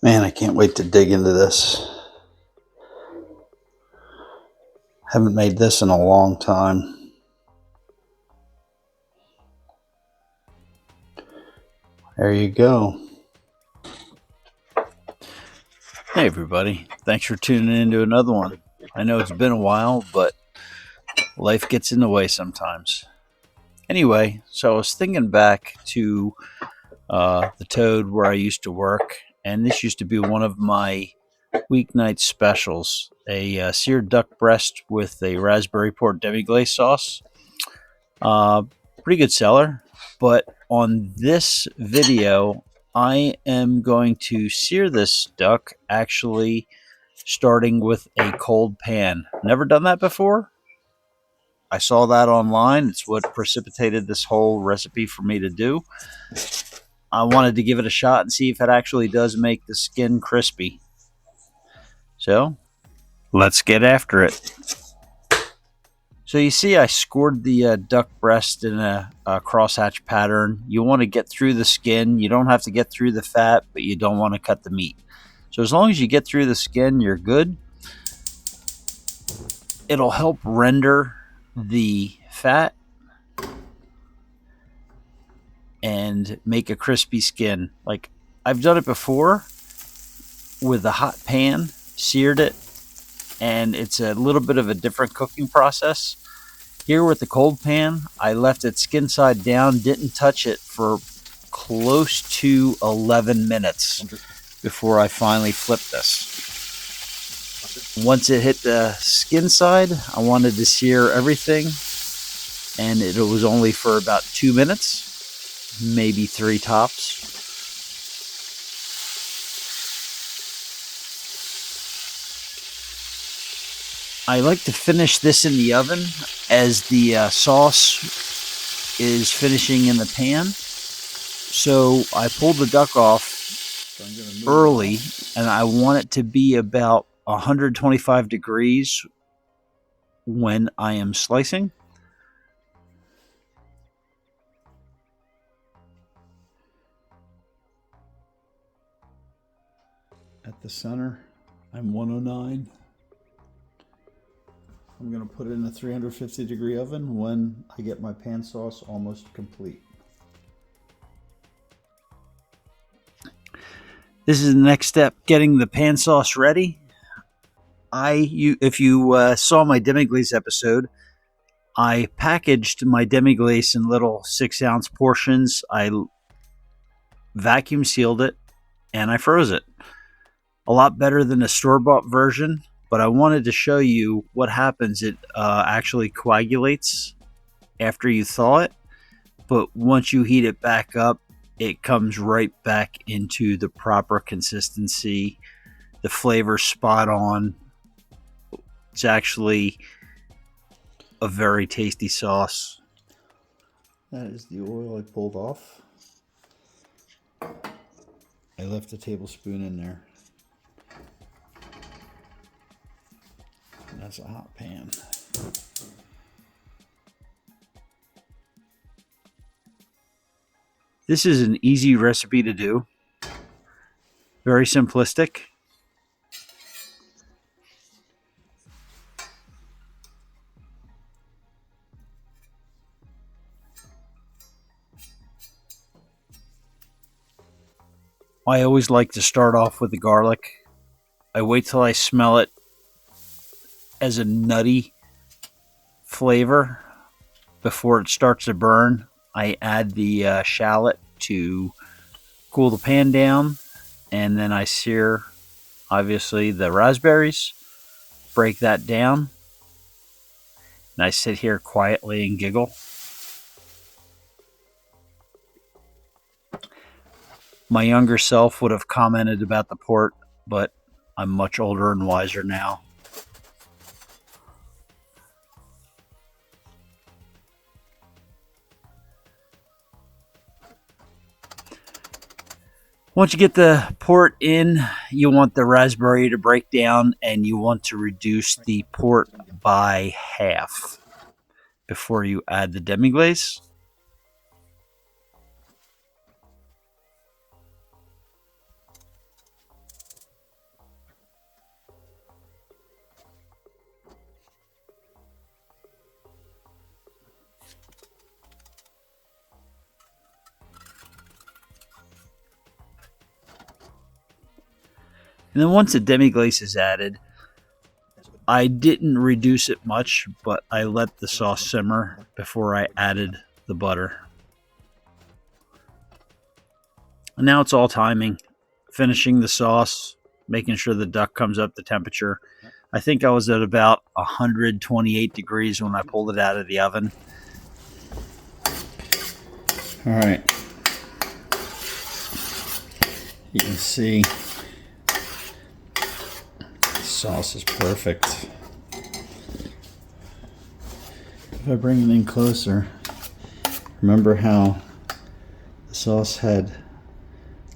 Man, I can't wait to dig into this. Haven't made this in a long time. There you go. Hey everybody, thanks for tuning in to another one. I know it's been a while, but life gets in the way sometimes. Anyway, so I was thinking back to the Toad where I used to work, and this used to be one of my weeknight specials, a seared duck breast with a raspberry port Demi Glace sauce. Pretty good seller, but on this video, I am going to sear this duck, actually starting with a cold pan. Never done that before. I saw that online. It's what precipitated this whole recipe for me to do. I wanted to give it a shot and see if it actually does make the skin crispy. So, let's get after it. So you see I scored the duck breast in a crosshatch pattern. You want to get through the skin. You don't have to get through the fat, but you don't want to cut the meat. So as long as you get through the skin, you're good. It'll help render the fat and make a crispy skin. Like, I've done it before with a hot pan, seared it, and it's a little bit of a different cooking process. Here with the cold pan, I left it skin side down, didn't touch it for close to 11 minutes before I finally flipped this. Once it hit the skin side, I wanted to sear everything, and it was only for about 2 minutes, maybe 3 tops. I like to finish this in the oven as the sauce is finishing in the pan. So I pulled the duck off early, and I want it to be about 125 degrees when I am slicing. At the center, I'm 109. I'm going to put it in a 350 degree oven when I get my pan sauce almost complete. This is the next step, getting the pan sauce ready. If you saw my Demi Glace episode, I packaged my Demi Glace in little 6-ounce portions. I vacuum sealed it and I froze it. A lot better than a store-bought version. But I wanted to show you what happens. It actually coagulates after you thaw it, but once you heat it back up, it comes right back into the proper consistency. The flavor's spot on. It's actually a very tasty sauce. That is the oil I pulled off. I left a tablespoon in there. That's a hot pan. This is an easy recipe to do. Very simplistic. I always like to start off with the garlic. I wait till I smell it as a nutty flavor before it starts to burn. I add the shallot to cool the pan down, and then I sear, obviously, the raspberries, break that down, and I sit here quietly and giggle. My younger self would have commented about the port, but I'm much older and wiser now. Once you get the port in, you want the raspberry to break down, and you want to reduce the port by half before you add the demi glace. And then once the Demi Glace is added, I didn't reduce it much, but I let the sauce simmer before I added the butter. And now it's all timing, finishing the sauce, making sure the duck comes up to temperature. I think I was at about 128 degrees when I pulled it out of the oven. All right. You can see the sauce is perfect. If I bring it in closer, remember how the sauce had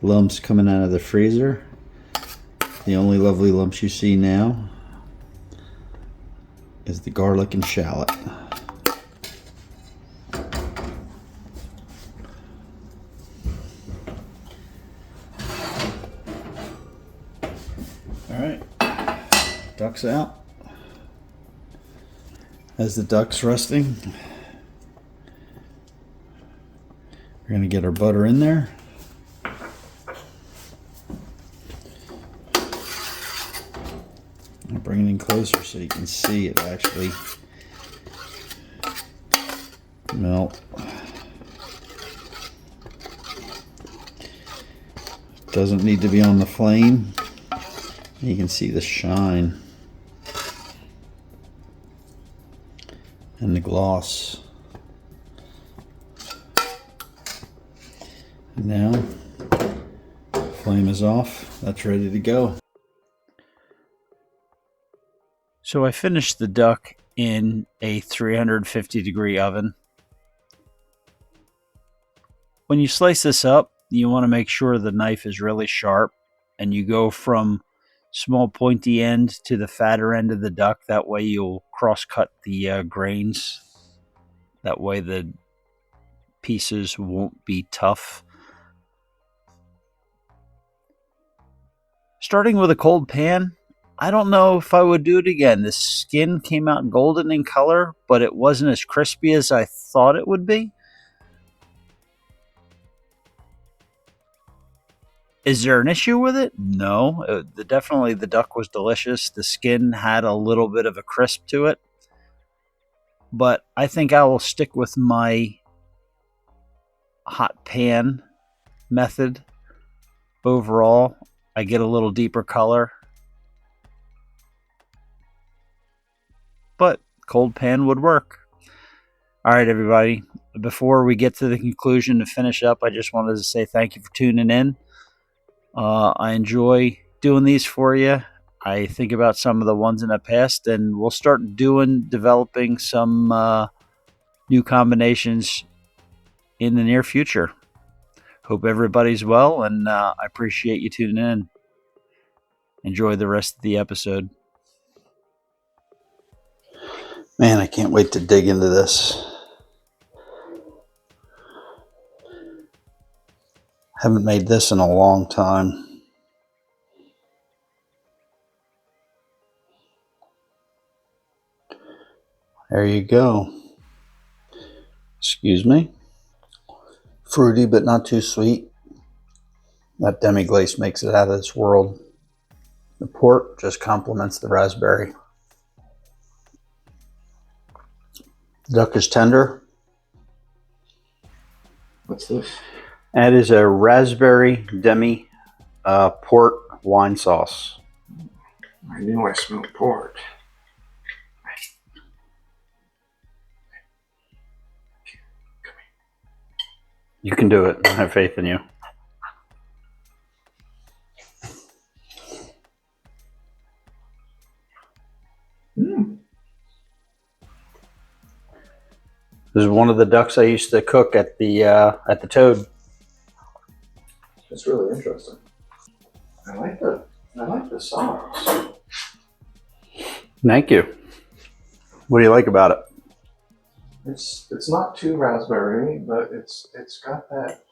lumps coming out of the freezer? The only lovely lumps you see now is the garlic and shallot. All right, duck's out. As the duck's resting, we're going to get our butter in there. I'll bring it in closer so you can see it actually melt. Doesn't need to be on the flame. You can see the shine and the gloss. And now, flame is off. That's ready to go. So I finished the duck in a 350-degree oven. When you slice this up, you want to make sure the knife is really sharp, and you go from small pointy end to the fatter end of the duck. That way you'll cross-cut the grains. That way the pieces won't be tough. Starting with a cold pan, I don't know if I would do it again. The skin came out golden in color, but it wasn't as crispy as I thought it would be. Is there an issue with it? No. Definitely the duck was delicious. The skin had a little bit of a crisp to it. But I think I will stick with my hot pan method overall. I get a little deeper color. But cold pan would work. All right, everybody. Before we get to the conclusion to finish up, I just wanted to say thank you for tuning in. I enjoy doing these for you. I think about some of the ones in the past, and we'll start developing some new combinations in the near future. Hope everybody's well, and I appreciate you tuning in. Enjoy the rest of the episode. Man, I can't wait to dig into this. Haven't made this in a long time. There you go. Excuse me. Fruity, but not too sweet. That Demi Glace makes it out of this world. The port just complements the raspberry. The duck is tender. What's this? That is a raspberry Demi port wine sauce. I knew I smelled port. You can do it. I have faith in you. This is one of the ducks I used to cook at the Toad. It's really interesting. I like the sauce. Thank you. What do you like about it? It's not too raspberry, but it's got that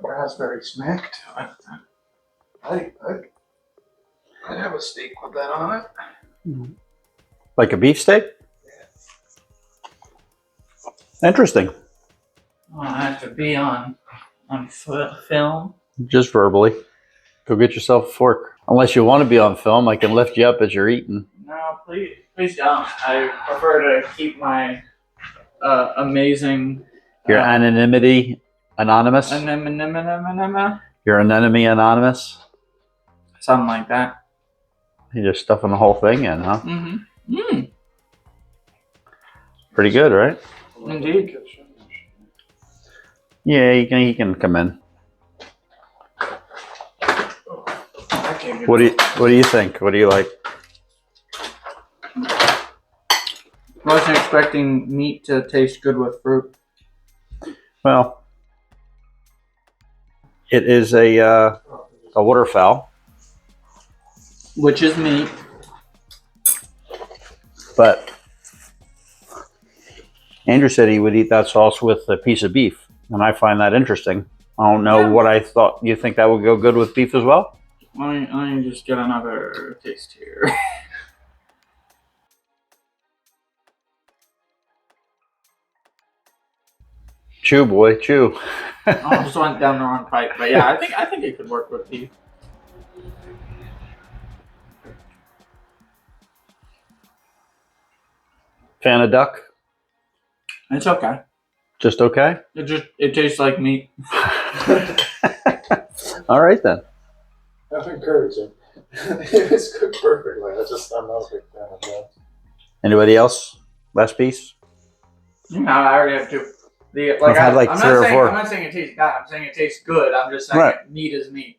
raspberry smack to it. I'd have a steak with that on it. Like a beef steak? Yeah. Interesting. I have to be on film. Just verbally. Go get yourself a fork. Unless you want to be on film, I can lift you up as you're eating. No, please don't. I prefer to keep my amazing. Your anonymity anonymous. Your anemone anonymous. Something like that. You're just stuffing the whole thing in, huh? Mm-hmm. Mm. Pretty good, right? Indeed. Yeah, he can come in. What do you think? What do you like? Wasn't expecting meat to taste good with fruit. Well, it is a waterfowl, Which is meat. but Andrew said he would eat that sauce with a piece of beef, and I find that interesting. I don't know what I thought. You think that would go good with beef as well? Let me just get another taste here. Chew, boy, chew. I just went down the wrong pipe, but yeah, I think it could work with beef. Fan of duck? It's okay. Just okay? It tastes like meat. All right then. That's encouraging. It's cooked perfectly. I'm not a big fan of that. Anybody else? Last piece? No, I already have two. I've had like I'm three or four. I'm not saying it tastes bad. I'm saying it tastes good. I'm just saying meat is meat.